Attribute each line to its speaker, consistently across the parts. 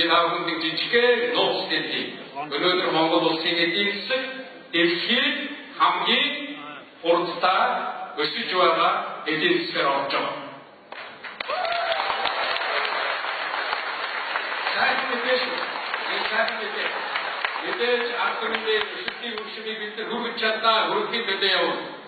Speaker 1: 나오는 지지게 녹스텐티 그들은 몽골 녹스텐티 일시 함기 오르타 의시주아가 에딘스페라 없죠. 이제 아크는데 쉽게 웃음이 빌때 루브쳤다 그렇게 되대요.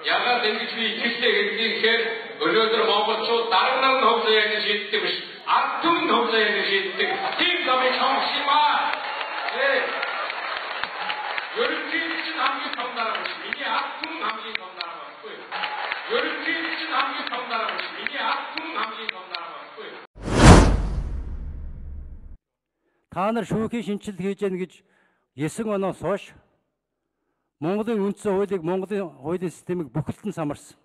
Speaker 1: 야가 댕기지 기스에 게 얼려들 먹었죠. 다른 날 없어야 되지 때문에 아픔 없어야 되지 때문에 팀감의 정심아 이렇게 진 함기 정달하고 이게 아픔 함기 정달하고 이렇게 진 함기 정달하고 이게 아픔 함기 정달하고
Speaker 2: та нар шүүхийн шинжилэл хийж яах гэж 9 оноос хойш Монголын үндсэн хуулийг Монголын хуулийн системийг бүхэлдэн самарсан.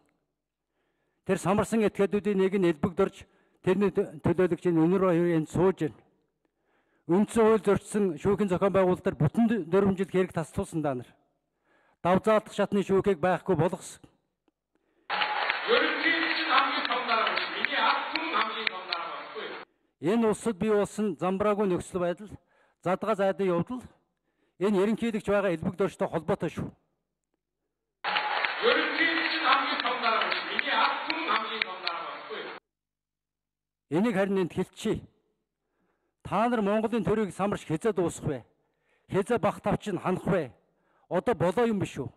Speaker 2: Тэр самарсан этгээдүүдийн нэг нь элбэгдөрж тэрний төлөөлөгч өнөр хоёрын сууж байна. Үндсэн хууль зөрчсөн шүүхийн зохион байгуулалтаар бүтэн 4 жил хэрэг тасцуулсан та нар. Давзаалдах шатны шүүхийг байхгүй болгосон. Энэ улсад бий болсон замбраагүй нөхцөл байдал, задгаа зайдын явдал энэ ерөнхийлөгч байгаа элбэгдөрчтэй холбоотой шүү. Энийг харин энд хэлчихье. Та нар Монголын төрийг самарч хэзээ дуусах вэ? Хэзээ бах тавч нь ханах вэ? Одоо болоо юм биш үү?